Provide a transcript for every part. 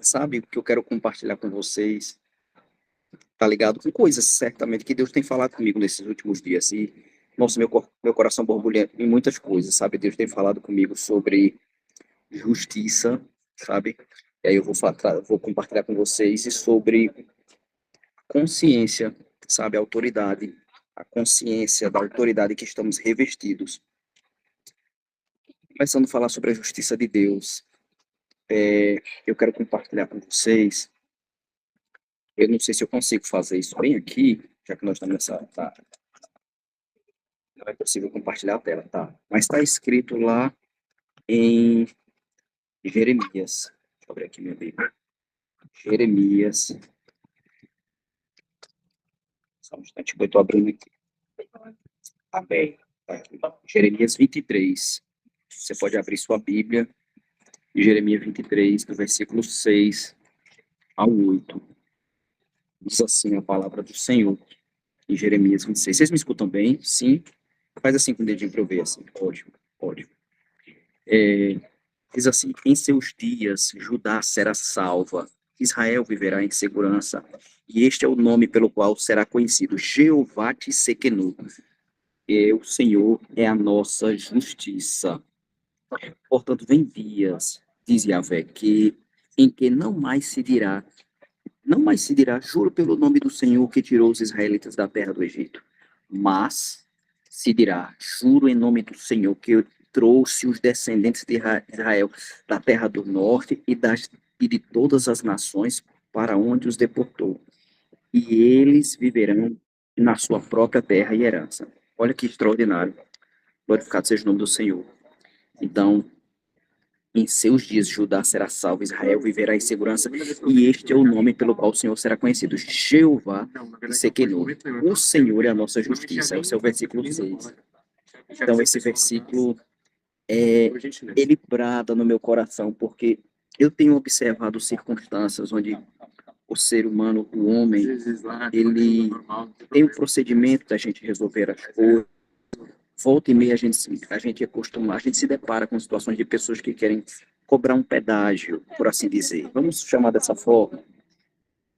Sabe, o que eu quero compartilhar com vocês, tá ligado? Com coisas certamente que Deus tem falado comigo nesses últimos dias. E, nossa, meu coração borbulha em muitas coisas, sabe? Deus tem falado comigo sobre justiça, sabe? E aí eu vou compartilhar com vocês e sobre consciência, sabe? Autoridade, a consciência da autoridade que estamos revestidos. Começando a falar sobre a justiça de Deus, eu quero compartilhar com vocês. Eu não sei se eu consigo fazer isso bem aqui, já que nós estamos nessa. Tá, não é possível compartilhar a tela, tá? Mas está escrito lá em Jeremias. Deixa eu abrir aqui minha Bíblia. Jeremias. Só um instante, eu estou abrindo aqui. Amém. Tá aqui. Jeremias 23. Você pode abrir sua Bíblia. Jeremias 23, do versículo 6 ao 8. Diz assim a palavra do Senhor. Em Jeremias 26. Vocês me escutam bem? Sim? Faz assim com o dedinho para eu ver, assim. Ótimo, ótimo. Diz assim: em seus dias Judá será salva, Israel viverá em segurança, e este é o nome pelo qual será conhecido: Jeová Tsequenu. E o Senhor é a nossa justiça. Portanto, vem dias, diz Yahvé, em que não mais se dirá, juro pelo nome do Senhor que tirou os israelitas da terra do Egito, mas se dirá, juro em nome do Senhor que trouxe os descendentes de Israel da terra do norte e de todas as nações para onde os deportou, e eles viverão na sua própria terra e herança. Olha que extraordinário. Glorificado seja o nome do Senhor. Então, em seus dias Judá será salvo, Israel viverá em segurança, e este é o nome pelo qual o Senhor será conhecido: Jeová Tsequenu. O Senhor é a nossa justiça. Esse é o versículo 6. Então, esse versículo, ele brada no meu coração, porque eu tenho observado circunstâncias onde o ser humano, o homem, ele tem um procedimento da gente resolver as coisas. Volta e meia a gente se depara com situações de pessoas que querem cobrar um pedágio, por assim dizer. Vamos chamar dessa forma.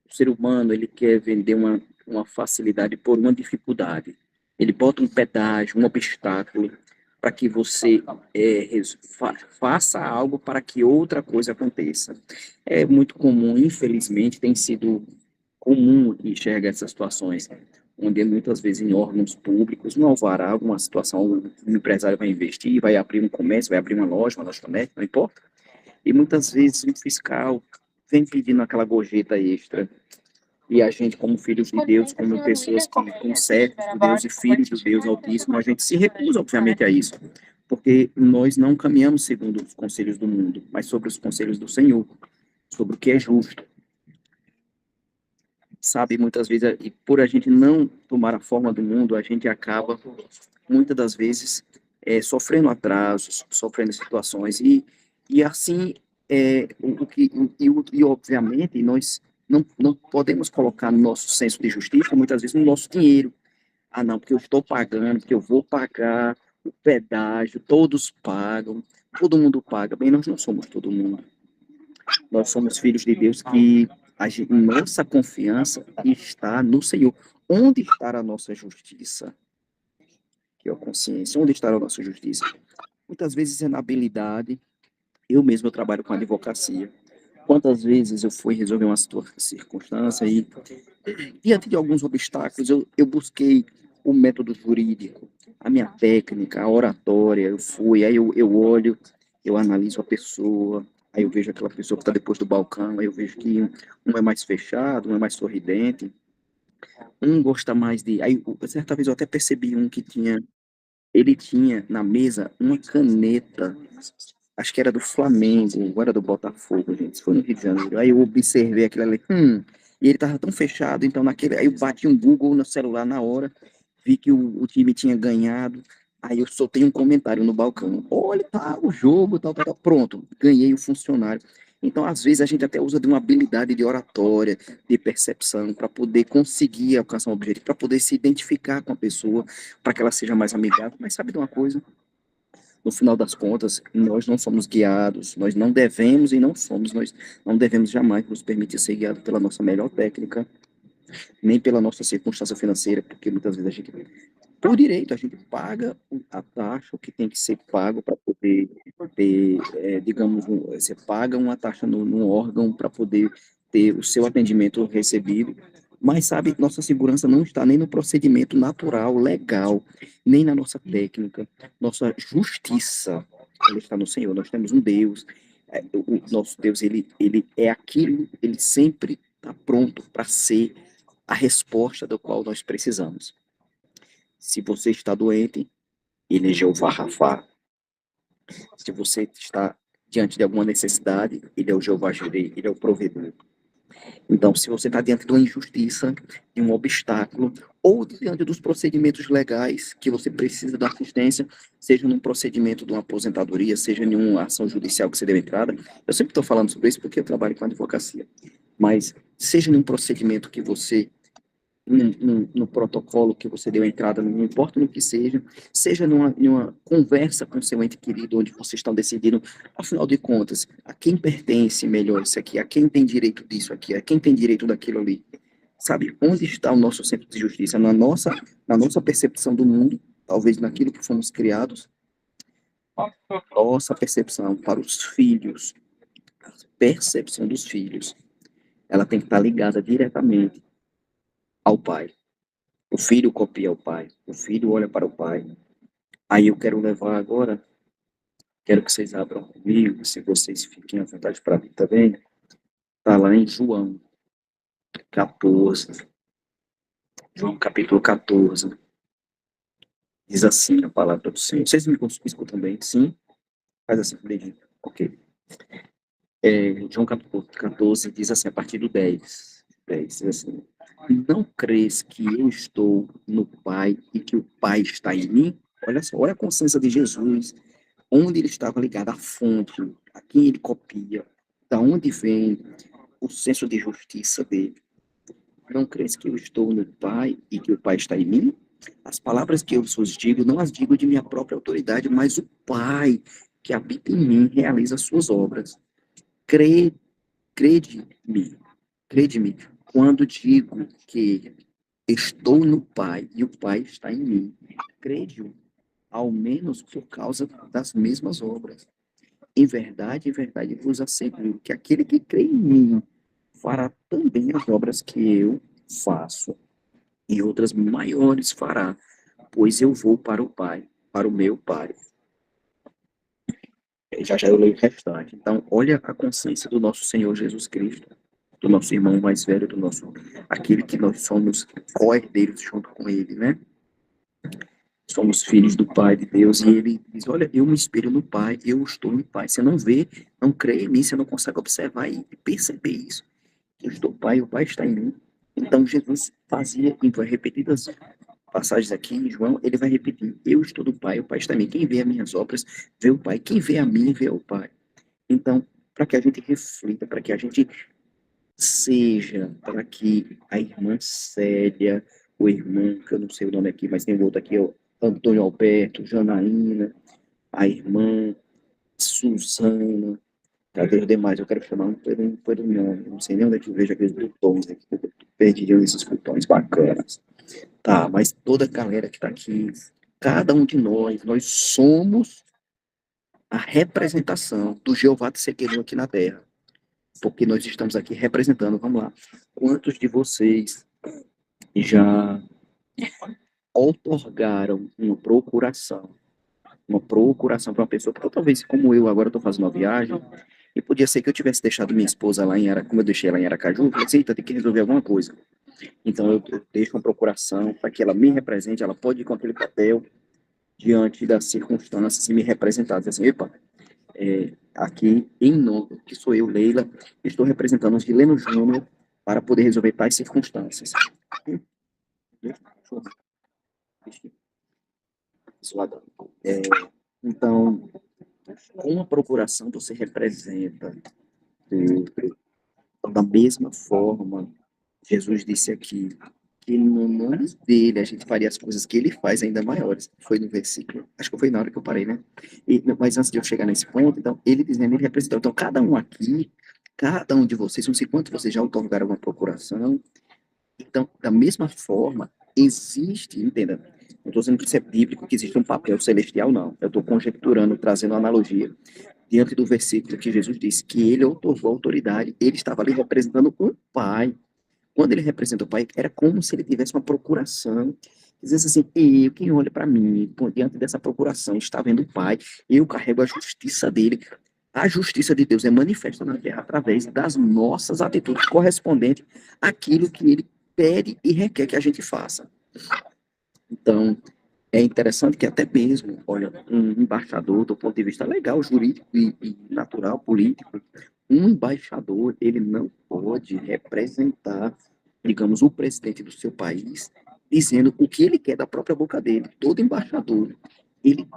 O ser humano, ele quer vender uma facilidade por uma dificuldade. Ele bota um pedágio, um obstáculo, para que você faça algo para que outra coisa aconteça. É muito comum, infelizmente, tem sido comum enxergar essas situações, onde muitas vezes em órgãos públicos, um alvará, alguma situação, um empresário vai investir, vai abrir um comércio, vai abrir uma loja, uma lanchonete, não importa, e muitas vezes um fiscal vem pedindo aquela gorjeta extra, e a gente, como filhos de Deus, como pessoas que, como servos de Deus e filhos de Deus Altíssimo, a gente se recusa, obviamente, a isso, porque nós não caminhamos segundo os conselhos do mundo, mas sobre os conselhos do Senhor, sobre o que é justo. Sabe, muitas vezes, e por a gente não tomar a forma do mundo, a gente acaba, muitas das vezes, sofrendo atrasos, sofrendo situações, e assim, obviamente, nós não podemos colocar no nosso senso de justiça, muitas vezes, no nosso dinheiro. Ah, não, porque eu estou pagando, porque eu vou pagar o pedágio, todos pagam, todo mundo paga. Bem, nós não somos todo mundo. Nós somos filhos de Deus que nossa confiança está no Senhor. Onde está a nossa justiça? Que é a consciência. Onde está a nossa justiça? Muitas vezes é na habilidade. Eu mesmo trabalho com advocacia. Quantas vezes eu fui resolver uma circunstância e, diante de alguns obstáculos, eu busquei o método jurídico, a minha técnica, a oratória, eu fui, aí eu olho, eu analiso a pessoa, aí eu vejo aquela pessoa que está depois do balcão, aí eu vejo que um é mais fechado, um é mais sorridente, um gosta mais de... Aí, certa vez eu até percebi um que ele tinha na mesa uma caneta, acho que era do Flamengo, ou era do Botafogo, gente, isso foi no Rio de Janeiro. Aí eu observei aquilo ali, e ele tava tão fechado, então aí eu bati um Google no celular na hora, vi que o time tinha ganhado, aí eu soltei um comentário no balcão, olha, tá, o jogo, tal, tal, tal, pronto, ganhei o funcionário. Então, às vezes, a gente até usa de uma habilidade de oratória, de percepção, para poder conseguir alcançar um objetivo, para poder se identificar com a pessoa, para que ela seja mais amigável. Mas sabe de uma coisa? no final das contas, nós não somos guiados, nós não devemos e não somos, nós não devemos jamais nos permitir ser guiados pela nossa melhor técnica, nem pela nossa circunstância financeira, porque muitas vezes a gente, por direito, a gente paga a taxa, o que tem que ser pago para poder ter, digamos, você paga uma taxa no órgão para poder ter o seu atendimento recebido, mas, sabe, nossa segurança não está nem no procedimento natural, legal, nem na nossa técnica, nossa justiça, ela está no Senhor, nós temos um Deus, o nosso Deus, ele é aquilo, ele sempre está pronto para ser a resposta do qual nós precisamos. Se você está doente, ele é Jeová Rafá. Se você está diante de alguma necessidade, ele é o Jeová Jireh, ele é o provedor. Então, se você está diante de uma injustiça, de um obstáculo, ou diante dos procedimentos legais que você precisa da assistência, seja num procedimento de uma aposentadoria, seja em uma ação judicial que você deu entrada, eu sempre estou falando sobre isso porque eu trabalho com advocacia, mas seja num procedimento que você no protocolo que você deu entrada, não importa no que seja numa conversa com seu ente querido, onde vocês estão decidindo, afinal de contas, a quem pertence melhor isso aqui, a quem tem direito disso aqui, a quem tem direito daquilo ali. Sabe, onde está o nosso centro de justiça? Na nossa percepção do mundo, talvez naquilo que fomos criados, nossa percepção para os filhos, a percepção dos filhos, ela tem que estar ligada diretamente ao pai. O filho copia o pai, o filho olha para o pai. Aí eu quero levar agora, quero que vocês abram comigo, se vocês fiquem à vontade para mim também. Está lá em João 14, João capítulo 14. Diz assim a palavra do Senhor. Vocês me escutam bem? Sim? Faz assim, dedinho. Ok. João capítulo 14 diz assim, a partir do 10. 10 diz assim: Não crês que eu estou no Pai e que o Pai está em mim? Olha só, olha a consciência de Jesus, onde ele estava ligado à fonte, a quem ele copia, da onde vem o senso de justiça dele. Não crês que eu estou no Pai e que o Pai está em mim? As palavras que eu vos digo, não as digo de minha própria autoridade, mas o Pai que habita em mim realiza as suas obras. Crê, crede-me, crede-me, quando digo que estou no Pai e o Pai está em mim. Crede-o, ao menos por causa das mesmas obras. Em verdade vos asseguro que aquele que crê em mim fará também as obras que eu faço, e outras maiores fará, pois eu vou para o Pai, para o meu Pai. Já já eu leio o restante. Então, olha a consciência do nosso Senhor Jesus Cristo, do nosso irmão mais velho, do nosso, aquele que nós somos co-herdeiros junto com ele, né? Somos filhos do Pai de Deus, e ele diz, olha, eu me espelho no Pai, eu estou no Pai. Você não vê, não crê em mim, você não consegue observar e perceber isso. Eu estou no Pai, o Pai está em mim. Então, Jesus fazia, em repetidas passagens aqui em João, ele vai repetir, eu estou no Pai, o Pai está em mim. Quem vê as minhas obras, vê o Pai. Quem vê a mim, vê o Pai. Então, para que a gente reflita, para que a gente seja, para que a irmã Célia, o irmão, que eu não sei o nome aqui, mas tem outro aqui, o Antônio Alberto, Janaína, a irmã Suzana, cadê os demais? Eu quero chamar um nome, não sei nem onde é que eu vejo aqueles botões aqui, eu perdi esses botões bacanas. Tá, mas toda a galera que está aqui, cada um de nós somos a representação do Jeová Tsequenu aqui na Terra, porque nós estamos aqui representando, vamos lá, quantos de vocês já outorgaram uma procuração para uma pessoa, porque talvez, como eu agora estou fazendo uma viagem, e podia ser que eu tivesse deixado minha esposa lá em Aracaju, como eu deixei ela em Aracaju, eu falei assim, eita, tem que resolver alguma coisa. Então eu deixo uma procuração para que ela me represente, ela pode ir com aquele papel diante das circunstâncias e me representar, dizer assim, epa, aqui em nome, que sou eu, Leila, estou representando o Gileno Júnior para poder resolver tais circunstâncias. Então, com a procuração você representa Deus. Da mesma forma, Jesus disse aqui que no nome dele a gente faria as coisas que ele faz ainda maiores. Foi no versículo, acho que foi na hora que eu parei, né? Mas antes de eu chegar nesse ponto, então, ele dizendo, ele representou. Então, cada um aqui, cada um de vocês, não sei quantos vocês já otorgaram uma procuração. Então, da mesma forma, existe, entenda, não estou dizendo que isso é bíblico, que existe um papel celestial, não. Eu estou conjecturando, trazendo uma analogia diante do versículo que Jesus disse que ele otorgou autoridade, ele estava ali representando um pai. Quando ele representa o pai, era como se ele tivesse uma procuração. Dizesse assim, eu, quem olha para mim, diante dessa procuração, está vendo o pai, eu carrego a justiça dele. A justiça de Deus é manifesta na terra através das nossas atitudes correspondentes àquilo que ele pede e requer que a gente faça. Então, é interessante que até mesmo, olha, um embaixador, do ponto de vista legal, jurídico e natural, político, um embaixador, ele não pode representar, digamos, o presidente do seu país, dizendo o que ele quer da própria boca dele. Todo embaixador, ele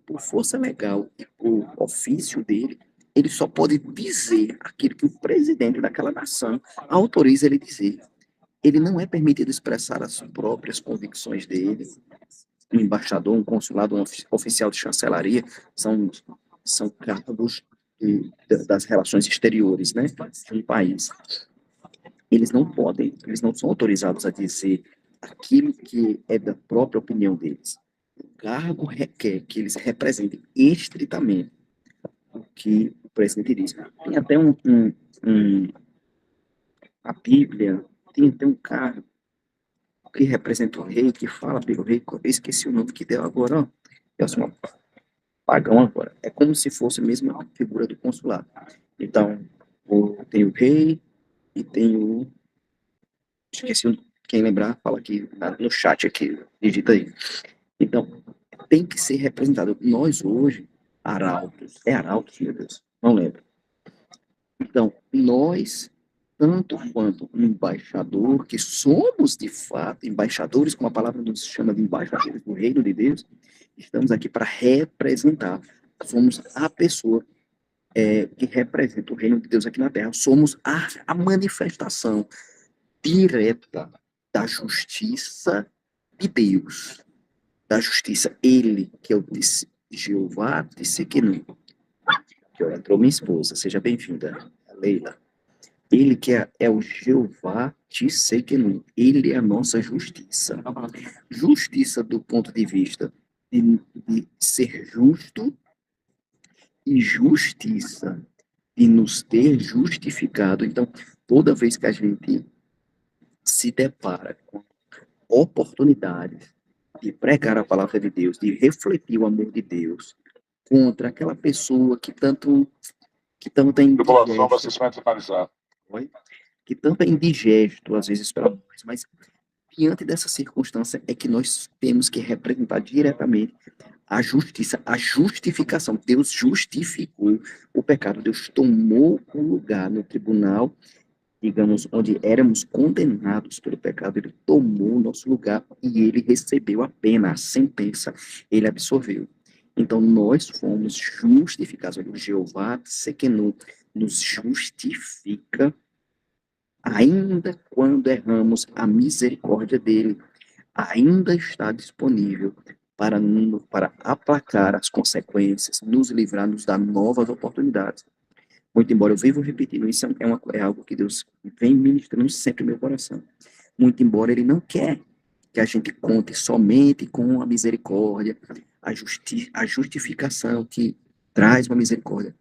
por força legal e por ofício dele, ele só pode dizer aquilo que o presidente daquela nação autoriza ele dizer. Ele não é permitido expressar as próprias convicções dele. Um embaixador, um consulado, um oficial de chancelaria, são cargos das relações exteriores, né, de um país. Eles não podem, eles não são autorizados a dizer aquilo que é da própria opinião deles. O cargo requer que eles representem estritamente o que o presidente diz. Tem até a Bíblia, tem até um cargo que representa o rei, que fala pelo rei, eu esqueci o nome que deu agora, ó. É um pagão agora. É como se fosse mesmo a figura do consulado. Então, tem o rei e tem o. Esqueci, quem lembrar, fala aqui no chat aqui, digita aí. Então, tem que ser representado. Nós hoje, arautos, é arautos, meu Deus, não lembro. Então, nós, tanto quanto um embaixador, que somos de fato embaixadores, como a palavra nos chama de embaixadores do reino de Deus, estamos aqui para representar. Somos a pessoa que representa o reino de Deus aqui na Terra. Somos a manifestação direta da justiça de Deus. Da justiça. Ele, que eu disse, Jeová, disse que não. Que entrou minha esposa. Seja bem-vinda, Leila. Ele que é o Jeová Tsekenu. Ele é a nossa justiça. Justiça do ponto de vista de ser justo e justiça de nos ter justificado. Então, toda vez que a gente se depara com oportunidades de pregar a palavra de Deus, de refletir o amor de Deus contra aquela pessoa que tanto é indigesto, que tanto é indigesto às vezes para nós, mas diante dessa circunstância é que nós temos que representar diretamente a justiça, a justificação. Deus justificou o pecado, Deus tomou o lugar no tribunal, digamos, onde éramos condenados pelo pecado, ele tomou o nosso lugar e ele recebeu a pena, a sentença, ele absorveu. Então, nós fomos justificados. O Jeová Sekenu nos justifica, ainda quando erramos, a misericórdia dele ainda está disponível para aplacar as consequências, nos livrar, nos dar novas oportunidades. Muito embora eu vivo repetindo, isso é algo que Deus vem ministrando sempre no meu coração. Muito embora Ele não quer que a gente conte somente com a misericórdia, a justificação que traz uma misericórdia,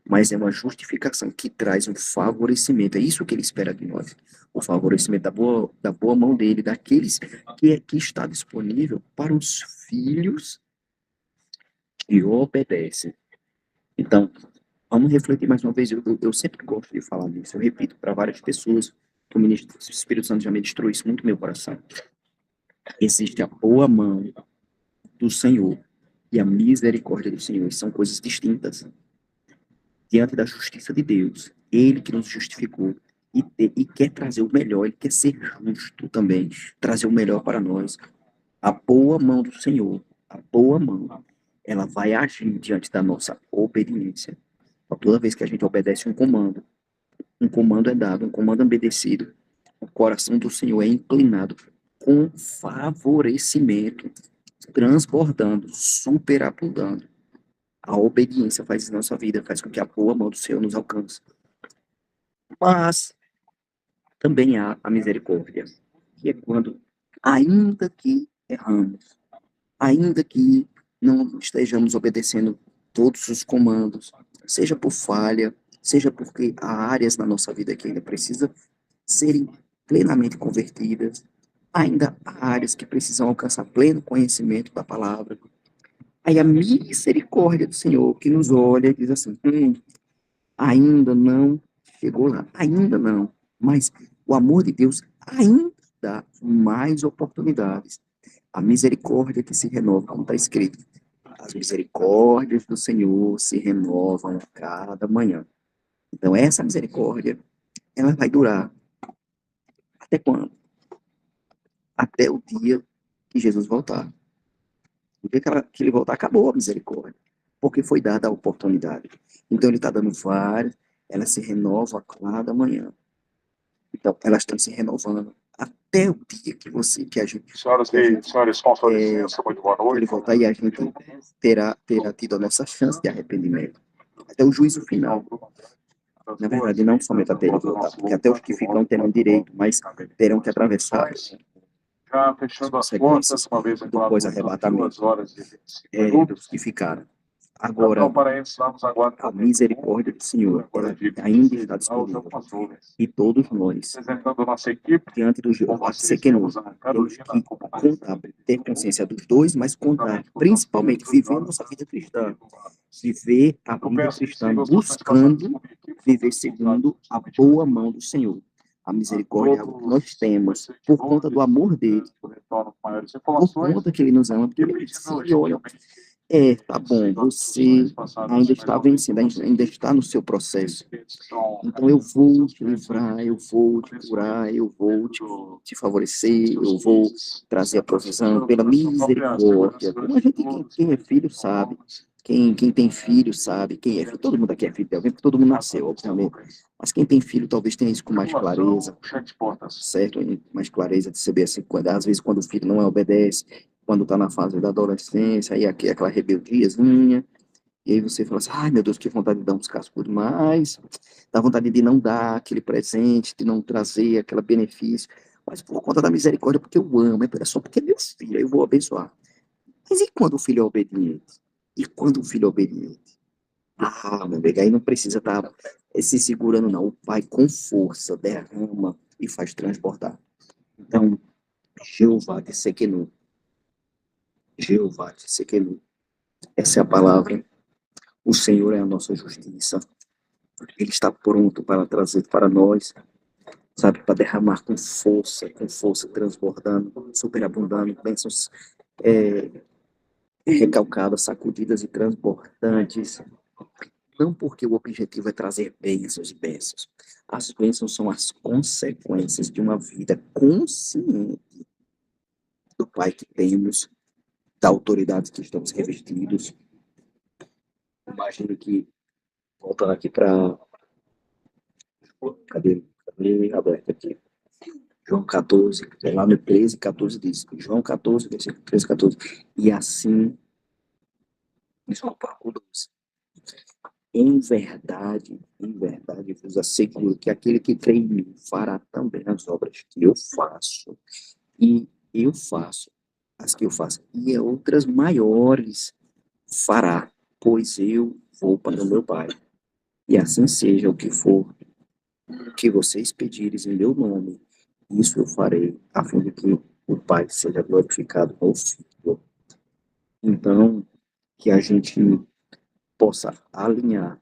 mas é uma justificação que traz um favorecimento. É isso que Ele espera de nós. O favorecimento da boa mão dele, daqueles que está disponível para os filhos que obedecem. Então, vamos refletir mais uma vez. Eu sempre gosto de falar nisso. Eu repito para várias pessoas que o Espírito Santo já ministrou isso muito no meu coração. Existe a boa mão do Senhor e a misericórdia do Senhor. São coisas distintas. Diante da justiça de Deus, Ele que nos justificou e quer trazer o melhor, Ele quer ser justo também, trazer o melhor para nós. A boa mão do Senhor, a boa mão, ela vai agir diante da nossa obediência. Toda vez que a gente obedece um comando é dado, um comando obedecido, o coração do Senhor é inclinado com favorecimento, transbordando, superabundando. A obediência faz isso na nossa vida, faz com que a boa mão do Senhor nos alcance. Mas também há a misericórdia, que é quando, ainda que erramos, ainda que não estejamos obedecendo todos os comandos, seja por falha, seja porque há áreas na nossa vida que ainda precisam serem plenamente convertidas, ainda há áreas que precisam alcançar pleno conhecimento da palavra. Aí a misericórdia do Senhor que nos olha e diz assim: ainda não chegou lá, ainda não, mas o amor de Deus ainda dá mais oportunidades. A misericórdia que se renova, como está escrito. As misericórdias do Senhor se renovam a cada manhã. Então, essa misericórdia, ela vai durar até quando? Até o dia que Jesus voltar. O dia que ele voltar, acabou a misericórdia, porque foi dada a oportunidade. Então, ele está dando várias, ela se renova a cada manhã. Então, elas estão se renovando até o dia que que a gente, Senhoras e senhores, com sua licença, muito boa noite. ele voltar e a gente terá tido a nossa chance de arrependimento. Até o juízo final. Na verdade, não somente até ele voltar, porque até os que ficam terão direito, mas terão que atravessar Já as fechando as consequências portas, uma vez do declarado pós-arrebatamento 2 horas e 25 dos que ficaram. Então, Agora, para iniciarmos agora a misericórdia do Senhor, ela ainda está disponível. E todos nós, apresentando a nossa equipe, diante do com vocês Sequenu, temos a temos Carolina que como contar, ter consciência dos dois, mas contar, principalmente, viver a nossa vida cristã. Viver a Eu vida peço que cristã sigam as participações buscando comigo aqui, viver segundo a boa mão do Senhor. A misericórdia é algo que nós temos por conta do amor dele, por conta que ele nos ama, porque ele diz assim, olha, tá bom, você ainda está vencendo, ainda está no seu processo. Então eu vou te livrar, eu vou te curar, eu vou te favorecer, eu vou trazer a provisão pela misericórdia. Como a gente, quem é filho sabe, quem tem filho sabe, quem é filho, todo mundo aqui é filho de alguém, porque todo mundo nasceu, obviamente. Mas quem tem filho talvez tenha isso com mais clareza, certo? Mais clareza de saber assim, às vezes quando o filho não obedece, quando está na fase da adolescência, aí aqui, aquela rebeldiazinha, e aí você fala assim, ai meu Deus, que vontade de dar uns cascudos, mas dá vontade de não dar aquele presente, de não trazer aquele benefício, mas por conta da misericórdia, porque eu amo, é só porque é meu filho, eu vou abençoar. Mas e quando o filho é obediente? E quando o filho é obediente? Ah, meu amigo, aí não precisa estar se segurando, não. O pai com força derrama e faz transportar. Então, Jeová de Sequenu, Jeová de Sequenu, essa é a palavra. O Senhor é a nossa justiça. Ele está pronto para trazer para nós, sabe, para derramar com força, transbordando, superabundando, bênçãos recalcadas, sacudidas e transbordantes. Não porque o objetivo é trazer bênçãos e bênçãos. As bênçãos são as consequências de uma vida consciente do Pai que temos, da autoridade que estamos revestidos. Imagine que, voltando aqui para. Cadê aberto aqui? João 14, lá no 13, 14 diz. João 14, versículo 13, 14. E assim, desculpa, o 12. Em verdade, vos asseguro que aquele que crê em mim fará também as obras que eu faço. E eu faço as que eu faço. E outras maiores fará, pois eu vou para o meu Pai. E assim seja o que for que vocês pedires em meu nome, isso eu farei, a fim de que o Pai seja glorificado no Filho. Então, que a gente possa alinhar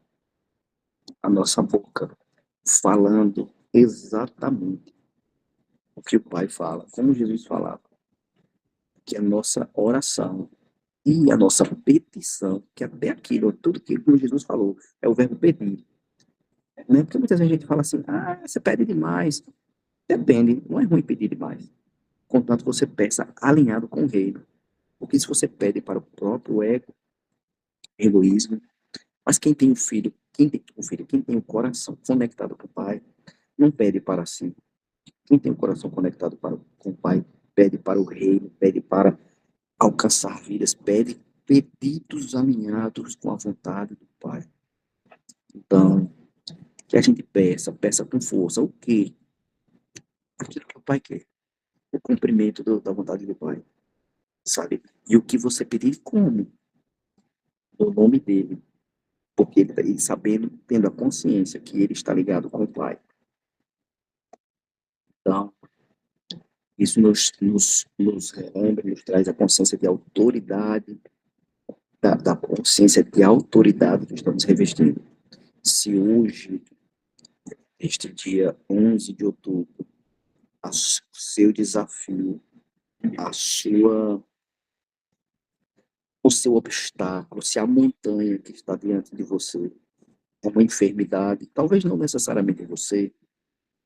a nossa boca falando exatamente o que o Pai fala, como Jesus falava, que a nossa oração e a nossa petição, que até aquilo, tudo que como Jesus falou, é o verbo pedir. Né? Porque muitas vezes a gente fala assim, você pede demais. Depende, não é ruim pedir demais. Contanto você peça alinhado com o reino. Porque se você pede para o próprio ego, egoísmo, mas quem tem um filho, quem tem o coração conectado com o Pai, não pede para si. Quem tem o coração conectado com o Pai, pede para o reino, pede para alcançar vidas, pede pedidos alinhados com a vontade do Pai. Então, que a gente peça com força. O quê? Aquilo que o Pai quer. O cumprimento da vontade do Pai, sabe? E o que você pedir, como? No nome dele. Porque ele sabendo, tendo a consciência que ele está ligado com o Pai. Então, isso nos relembra, nos traz a consciência de autoridade, da consciência de autoridade que estamos revestindo. Se hoje, este dia 11 de outubro, o seu desafio, o seu obstáculo, se a montanha que está diante de você é uma enfermidade, talvez não necessariamente você,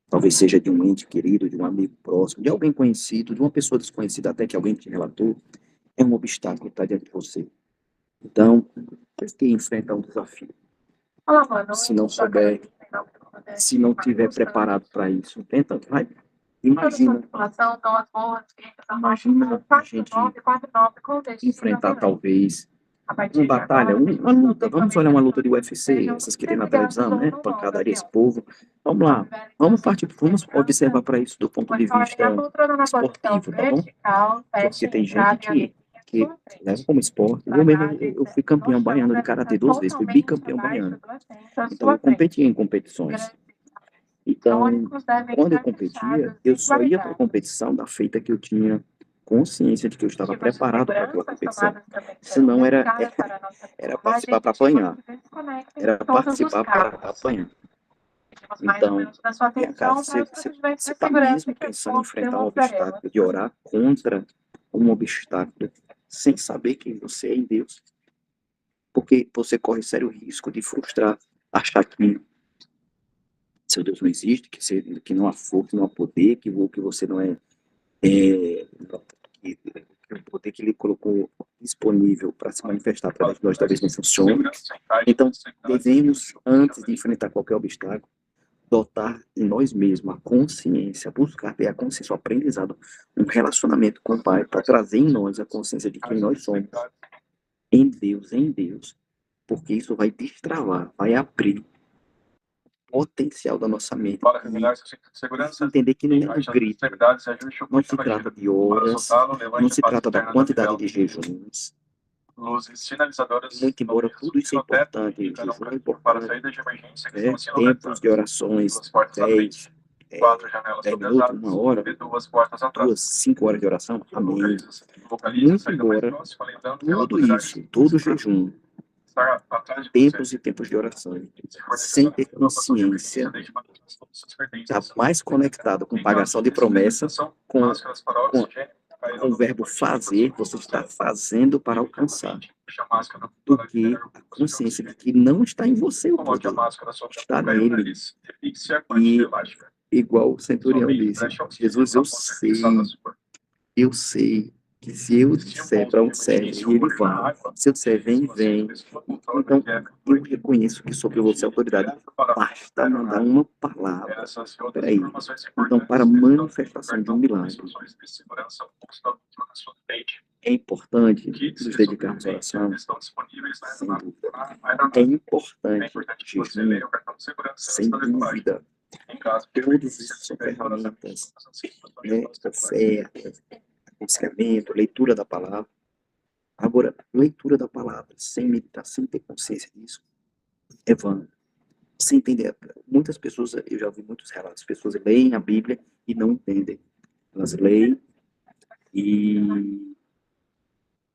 talvez seja de um ente querido, de um amigo próximo, de alguém conhecido, de uma pessoa desconhecida até que alguém te relatou, é um obstáculo que está diante de você. Então, tem que enfrentar um desafio. Se não souber, se não tiver preparado para isso, tenta, vai. Imagina a gente enfrentar talvez uma batalha, uma luta. Vamos olhar uma luta de UFC, essas que tem na televisão, né? Pancadaria, esse povo. Vamos lá, vamos observar para isso do ponto de vista esportivo, tá bom? Porque tem gente que leva como esporte. Eu mesmo, eu fui campeão baiano de karatê 2 vezes, fui bicampeão baiano. Então, eu competi em competições. Então, quando eu competia, eu só ia para a competição da feita que eu tinha consciência de que eu estava preparado para aquela competição. Senão era participar para apanhar. Era participar para apanhar. Então, cara, você está mesmo pensando em enfrentar um obstáculo, de orar contra um obstáculo, sem saber quem você é em Deus. Porque você corre sério risco de frustrar, achar que seu Deus não existe, que não há força, não há poder, que você não é, que o poder que ele colocou disponível para se manifestar através de nós talvez não funcione. Então, devemos, antes de enfrentar qualquer obstáculo, dotar em nós mesmos a consciência, buscar ter a consciência, o aprendizado, um relacionamento com o Pai, para trazer em nós a consciência de quem nós somos, em Deus, porque isso vai destravar, vai abrir potencial da nossa mente. E entender que não é um grito, não se trata de horas, não se trata da quantidade de jejuns. Muito embora tudo isso é importante, jejum é importante, tempos de orações, 10 minutos, 1 hora, 2, 5 horas de oração, amém. Muito embora tudo isso, todo jejum, tempos e tempos de oração, sem ter consciência, está mais conectado com pagação de promessa, com o verbo fazer, você está fazendo para alcançar, do que a consciência de que não está em você o poder, está nele. E, igual o centurião disse, Jesus, eu sei que se eu disser para um servo, ele vai. Se eu disser, vem. Então, eu reconheço que sobre você a autoridade basta mandar uma palavra. Peraí. Então, para a manifestação de um milagre, é importante nos dedicarmos à oração, sem dúvida. É importante jejum, sem dúvida. Todas essas são ferramentas, ofertas, aconselhamento, leitura da palavra. Agora, leitura da palavra, sem meditar, sem ter consciência disso, é vã. Sem entender. Muitas pessoas, eu já ouvi muitos relatos, pessoas leem a Bíblia e não entendem. Elas leem e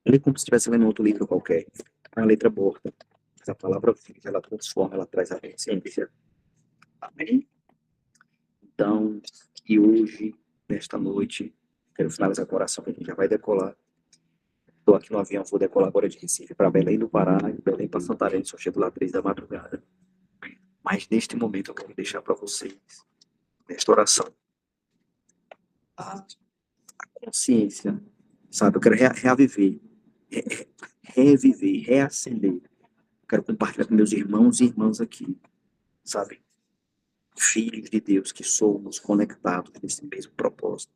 lê como se estivesse lendo outro livro qualquer. É uma letra morta. Mas a palavra viva, ela transforma, ela traz a consciência. Amém? Então, que hoje, nesta noite, quero finalizar com a oração, que a gente já vai decolar. Estou aqui no avião, vou decolar agora de Recife para Belém do Pará, e Belém para Santarém, só chego lá 3 da madrugada. Mas neste momento eu quero deixar para vocês, nesta oração, a consciência, sabe? Eu quero reaviver, reviver, reacender. Quero compartilhar com meus irmãos e irmãs aqui, sabe? Filhos de Deus que somos conectados nesse mesmo propósito.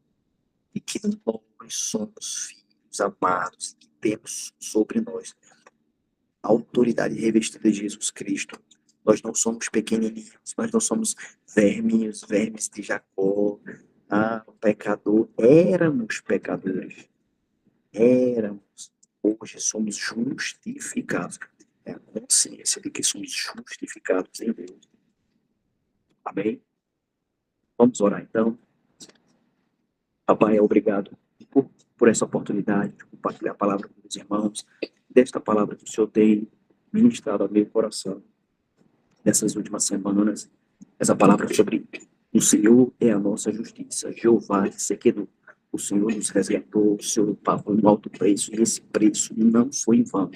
e que nós somos filhos amados, que temos sobre nós a autoridade revestida de Jesus Cristo. Nós não somos pequenininhos, nós não somos vermes de Jacó, o pecador. Éramos pecadores, éramos. Hoje somos justificados. É a consciência de que somos justificados em Deus. Amém? Vamos orar então. Papai, obrigado por essa oportunidade de compartilhar a palavra com os irmãos, desta palavra que o Senhor tem ministrado ao meu coração nessas últimas semanas. Essa palavra sobre o Senhor é a nossa justiça. Jeová Sequedu. O Senhor nos resgatou, o Senhor pagou um alto preço, e esse preço não foi em vão.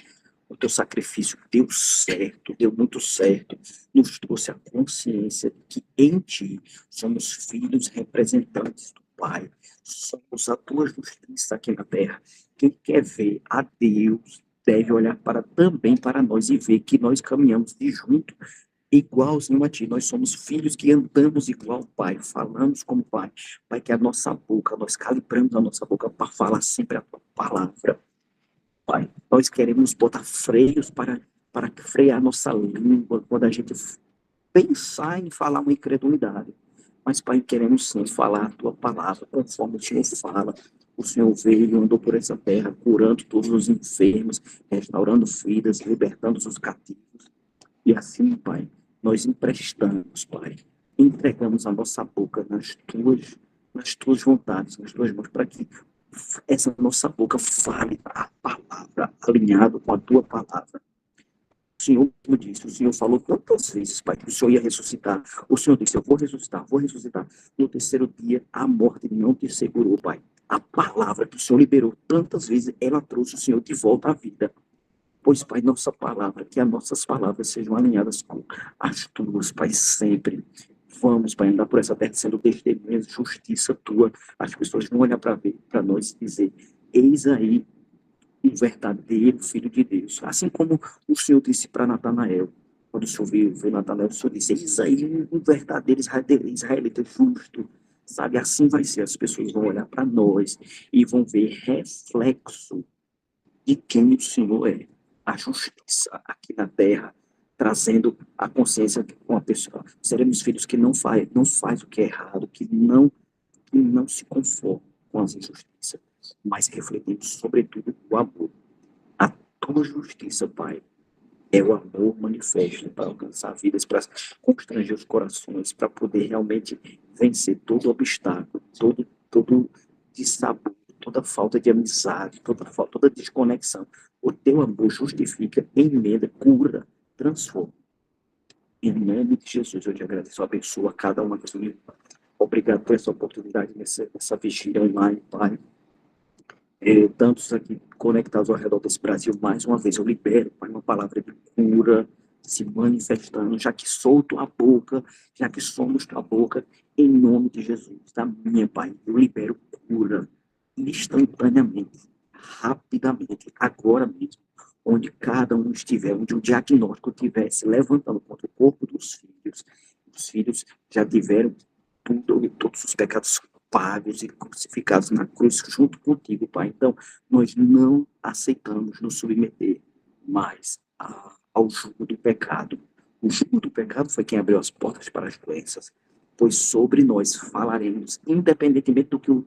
O teu sacrifício deu certo, deu muito certo, nos trouxe a consciência de que em ti somos filhos representantes do Pai, somos a tua justiça aqui na terra. Quem quer ver a Deus deve olhar também para nós e ver que nós caminhamos de junto, igualzinho a ti. Nós somos filhos que andamos igual ao Pai, falamos como Pai. Pai, que a nossa boca, nós calibramos a nossa boca para falar sempre a tua palavra. Pai, nós queremos botar freios para frear a nossa língua quando a gente pensar em falar uma incredulidade. Mas, Pai, queremos sim falar a tua palavra, conforme o Senhor fala. O Senhor veio, andou por essa terra, curando todos os enfermos, restaurando vidas, libertando os cativos. E assim, Pai, nós emprestamos, Pai, entregamos a nossa boca nas tuas vontades, nas tuas mãos, para que essa nossa boca fale a palavra, alinhado com a tua palavra. O Senhor, como disse, o Senhor falou tantas vezes, Pai, que o Senhor ia ressuscitar. O Senhor disse, eu vou ressuscitar, vou ressuscitar. No terceiro dia, a morte não te segurou, Pai. A palavra que o Senhor liberou tantas vezes, ela trouxe o Senhor de volta à vida. Pois, Pai, nossa palavra, que as nossas palavras sejam alinhadas com as tuas, Pai, sempre. Vamos, Pai, andar por essa terra sendo testemunhas, justiça tua. As pessoas vão olhar para nós e dizer, eis aí um verdadeiro filho de Deus. Assim como o Senhor disse para Natanael, quando o Senhor viu Natanael, o Senhor disse, eis aí um verdadeiro israelita justo. Sabe, assim vai ser. As pessoas vão olhar para nós e vão ver reflexo de quem o Senhor é. A justiça aqui na terra, trazendo a consciência com a pessoa. Seremos filhos que não faz o que é errado, que não se conformam com as injustiças, mas refletimos, sobretudo, o amor. A tua justiça, Pai, é o amor manifesto para alcançar vidas, para constranger os corações, para poder realmente vencer todo obstáculo, todo dissabor, toda falta de amizade, toda desconexão. O teu amor justifica, emenda, cura, transforma. Em nome de Jesus, eu te agradeço, abençoa cada um aqui. Obrigado por essa oportunidade nessa vigília online, Pai. Tantos aqui conectados ao redor desse Brasil, mais uma vez eu libero, Pai, uma palavra de cura se manifestando, já que sou tua boca, já que somos tua boca, em nome de Jesus, da minha, Pai, eu libero cura instantaneamente, rapidamente, agora mesmo, onde cada um estiver, onde o diagnóstico estiver se levantando contra o corpo dos filhos, os filhos já tiveram todos os pecados pagos e crucificados na cruz junto contigo, Pai. Então, nós não aceitamos nos submeter mais ao jugo do pecado. O jugo do pecado foi quem abriu as portas para as doenças, pois sobre nós falaremos, independentemente do que o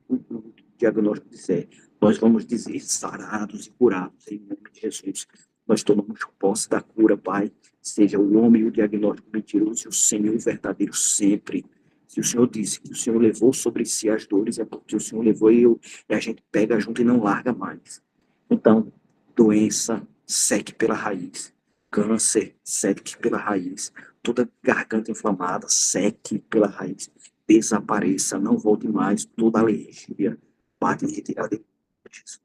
diagnóstico disser, nós vamos dizer sarados e curados em nome de Jesus. Nós tomamos posse da cura, Pai, seja o homem e o diagnóstico mentiroso e o Senhor verdadeiro sempre. Se o Senhor disse que o Senhor levou sobre si as dores, é porque o Senhor levou e a gente pega junto e não larga mais. Então, doença, seque pela raiz. Câncer, seque pela raiz. Toda garganta inflamada, seque pela raiz. Desapareça, não volte mais. Toda alergia, pode retirar de Jesus.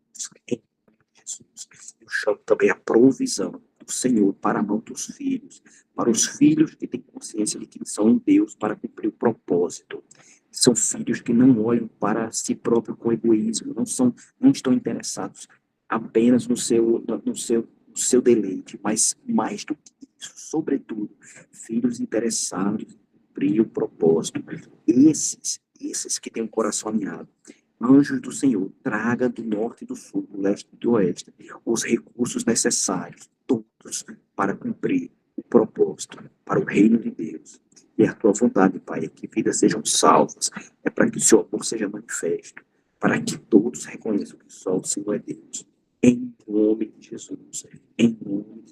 Em nome de Jesus. Eu chamo também a provisão do Senhor para a mão dos filhos, para os filhos que têm consciência de que são em Deus para cumprir o propósito. São filhos que não olham para si próprios com egoísmo, não estão interessados apenas no seu deleite, mas mais do que isso, sobretudo, filhos interessados em cumprir o propósito. Esses que têm um coração alinhado, Anjos do Senhor, traga do norte e do sul, do leste e do oeste, os recursos necessários, todos, para cumprir o propósito, para o reino de Deus. E a tua vontade, Pai, é que vidas sejam salvas, é para que o seu amor seja manifesto, para que todos reconheçam que só o Senhor é Deus. Em nome de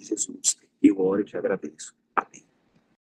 Jesus, eu oro e te agradeço.